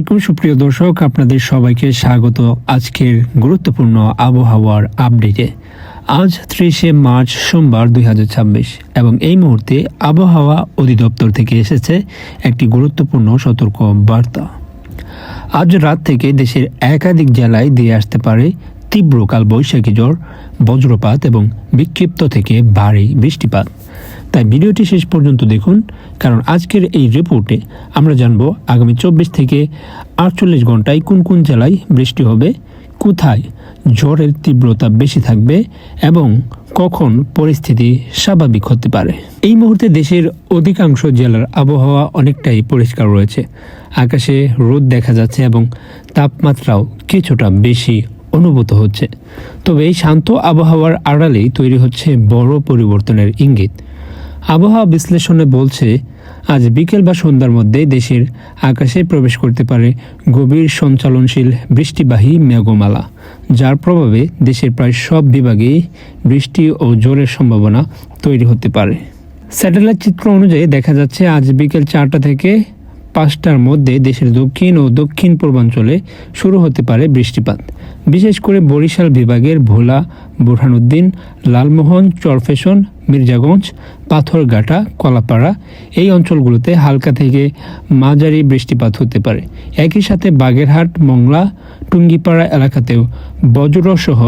আলাইকুম সুপ্রিয় দর্শক, আপনাদের সবাইকে স্বাগত আজকের গুরুত্বপূর্ণ আবহাওয়ার আপডেটে। আজ 30শে মার্চ সোমবার 2026 এবং এই মুহূর্তে আবহাওয়া অধিদপ্তর থেকে এসেছে একটি গুরুত্বপূর্ণ সতর্ক বার্তা। আজ রাত থেকে দেশের একাধিক জেলায় দিয়ে আসতে পারে তীব্র কালবৈশাখী ঝড়, বজ্রপাত এবং বিক্ষিপ্ত থেকে ভারী বৃষ্টিপাত। তাই ভিডিওটি শেষ পর্যন্ত দেখুন, কারণ আজকের এই রিপোর্টে আমরা জানব আগামী 24 থেকে 48 ঘন্টায় কোন কোন জেলায় বৃষ্টি হবে, কোথায় ঝড়ের তীব্রতা বেশি থাকবে এবং কখন পরিস্থিতি স্বাভাবিক হতে পারে। এই মুহূর্তে দেশের অধিকাংশ জেলার আবহাওয়া অনেকটাই পরিষ্কার রয়েছে। আকাশে রোদ দেখা যাচ্ছে এবং তাপমাত্রাও কিছুটা বেশি অনুভূত হচ্ছে। তবে এই শান্ত আবহাওয়ার আড়ালেই তৈরি হচ্ছে বড় পরিবর্তনের ইঙ্গিত। আবহাওয়া বিশ্লেষণে বলছে, আজ বিকেল বা সন্ধ্যার মধ্যে দেশের আকাশে প্রবেশ করতে পারে গভীর সঞ্চালনশীল বৃষ্টিবাহী মেঘমালা, যার প্রভাবে দেশের প্রায় সব বিভাগেই বৃষ্টি ও ঝড়ের সম্ভাবনা তৈরি হতে পারে। স্যাটেলাইট চিত্র অনুযায়ী দেখা যাচ্ছে আজ বিকেল 4টা থেকে 5টার মধ্যে দেশের দক্ষিণ ও দক্ষিণ পূর্বাঞ্চলে শুরু হতে পারে বৃষ্টিপাত। বিশেষ করে বরিশাল বিভাগের ভোলা, বুরহানুদ্দিন, লালমোহন, চরফেশন, মির্জাগঞ্জ, পাথরঘাটা, কলাপাড়া এই অঞ্চলগুলোতে হালকা থেকে মাঝারি বৃষ্টিপাত হতে পারে। একই সাথে বাগেরহাট, মংলা, টুঙ্গিপাড়া এলাকাতেও বজ্রসহ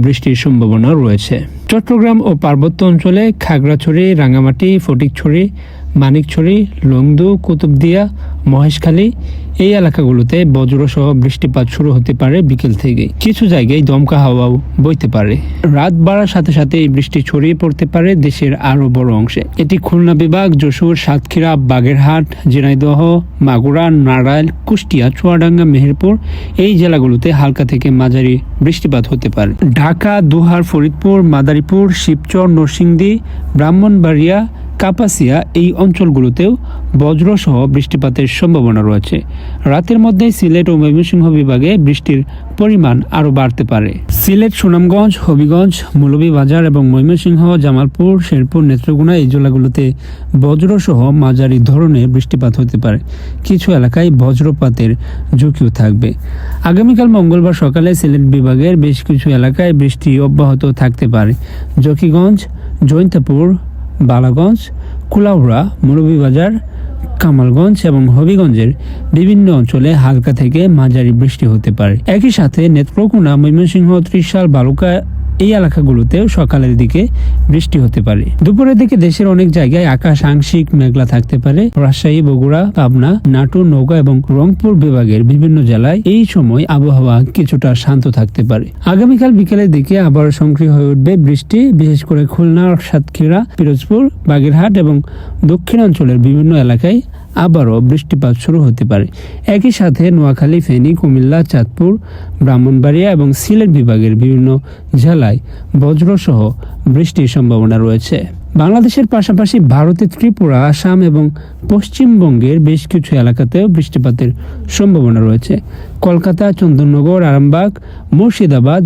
বৃষ্টির সম্ভাবনা রয়েছে। চট্টগ্রাম ও পার্বত্য অঞ্চলে খাগড়াছড়ি, রাঙামাটি, ফটিকছড়ি, মানিকছড়ি, লংদু, কুতুবদিয়া, মহেশখালী এই এলাকাগুলোতে বজ্রসহ বৃষ্টিপাত শুরু হতে পারে বিকেল থেকে। কিছু জায়গায় দমকা হাওয়াও বইতে পারে। রাত বাড়ার সাথে সাথে এই বৃষ্টি ছড়িয়ে পড়তে পারে দেশের আরো বড় অংশে। এটি খুলনা বিভাগ, যশোর, সাতক্ষীরা, বাগেরহাট, ঝিনাইদহ, মাগুরা, নারায়ণ, কুষ্টিয়া, চুয়াডাঙ্গা, মেহেরপুর এই জেলাগুলোতে হালকা থেকে মাঝারি বৃষ্টিপাত হতে পারে। ঢাকা, দোহার, ফরিদপুর, মাদারীপুর, শিবচর, নরসিংদী, ব্রাহ্মণবাড়িয়া, কাপাসিয়া এই অঞ্চলগুলোতেও বজ্রসহ বৃষ্টিপাতের সম্ভাবনা রয়েছে। রাতের মধ্যে সিলেট ও ময়মনসিংহ বিভাগে বৃষ্টির পরিমাণ আরও বাড়তে পারে। সিলেট, সুনামগঞ্জ, হবিগঞ্জ, মৌলভীবাজার এবং ময়মনসিংহ, জামালপুর, শেরপুর, নেত্রকোনা এই জেলাগুলোতে বজ্রসহ মাঝারি ধরনের বৃষ্টিপাত হতে পারে। কিছু এলাকায় বজ্রপাতের ঝুঁকিও থাকবে। আগামীকাল মঙ্গলবার সকালে সিলেট বিভাগের বেশ কিছু এলাকায় বৃষ্টি অব্যাহত থাকতে পারে। জকিগঞ্জ, জৈন্তাপুর, বালাগঞ্জ, কুলাউড়া, মৌলভীবাজার, কামালগঞ্জ এবং হবিগঞ্জের বিভিন্ন অঞ্চলে হালকা থেকে মাঝারি বৃষ্টি হতে পারে। একই সাথে নেত্রকোনা, ময়মনসিংহ, ত্রিশাল, বালুকা এই এলাকাগুলোতেও সকালের দিকে বৃষ্টি হতে পারে। দুপুরের দিকে দেশের অনেক জায়গায় আকাশ আংশিক মেঘলা থাকতে পারে। রাজশাহী, বগুড়া, পাবনা, নাটোর, নওগাঁ এবং রংপুর বিভাগের বিভিন্ন জেলায় এই সময় আবহাওয়া কিছুটা শান্ত থাকতে পারে। আগামীকাল বিকেলের দিকে আবার সক্রিয় হয়ে উঠবে বৃষ্টি, বিশেষ করে খুলনা, সাতক্ষীরা, পিরোজপুর, বাগেরহাট এবং দক্ষিণাঞ্চলের বিভিন্ন এলাকায় আবারও বৃষ্টিপাত শুরু হতে পারে। একই সাথে নোয়াখালী, ফেনী, কুমিল্লা, চাঁদপুর, ব্রাহ্মণবাড়িয়া এবং সিলেট বিভাগের বিভিন্ন জেলায় বজ্রসহ বৃষ্টির সম্ভাবনা রয়েছে। বাংলাদেশের পাশাপাশি ভারতের ত্রিপুরা, আসাম এবং পশ্চিমবঙ্গের বেশ কিছু এলাকাতেও বৃষ্টিপাতের সম্ভাবনা রয়েছে। কলকাতা, চন্দননগর, আরামবাগ, মুর্শিদাবাদ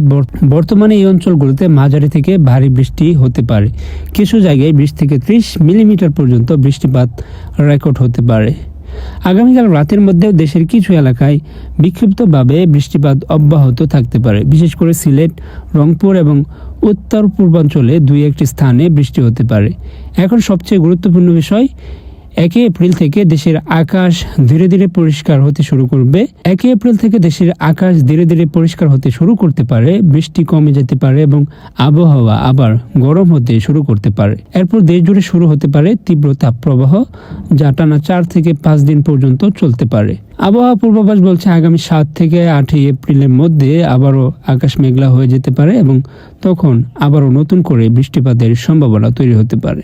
বর্তমানে এই অঞ্চলগুলোতে মাঝারি থেকে ভারী বৃষ্টি হতে পারে। কিছু জায়গায় 20 থেকে 30 মিলিমিটার পর্যন্ত বৃষ্টিপাত রেকর্ড হতে পারে। আগামীকাল রাতের মধ্যেও দেশের কিছু এলাকায় বিক্ষিপ্তভাবে বৃষ্টিপাত অব্যাহত থাকতে পারে। বিশেষ করে সিলেট, রংপুর এবং উত্তর পূর্বাঞ্চলে 2-1টি স্থানে বৃষ্টি হতে পারে। এখন সবচেয়ে গুরুত্বপূর্ণ বিষয়, 1 এপ্রিল থেকে দেশের আকাশ ধীরে ধীরে পরিষ্কার হতে শুরু করবে। 1 এপ্রিল থেকে দেশের আকাশ ধীরে ধীরে পরিষ্কার হতে শুরু করতে পারে, বৃষ্টি কমে যেতে পারে এবং আবহাওয়া আবার গরম হতে শুরু করতে পারে। এরপর দেশ জুড়ে শুরু হতে পারে তীব্র তাপপ্রবাহ, যা টানা 4 থেকে 5 দিন পর্যন্ত চলতে পারে। আবহাওয়া পূর্বাভাস বলছে আগামী 7 থেকে 8 এপ্রিলের মধ্যে আবারও আকাশ মেঘলা হয়ে যেতে পারে এবং তখন আবারও নতুন করে বৃষ্টিপাতের সম্ভাবনা তৈরি হতে পারে।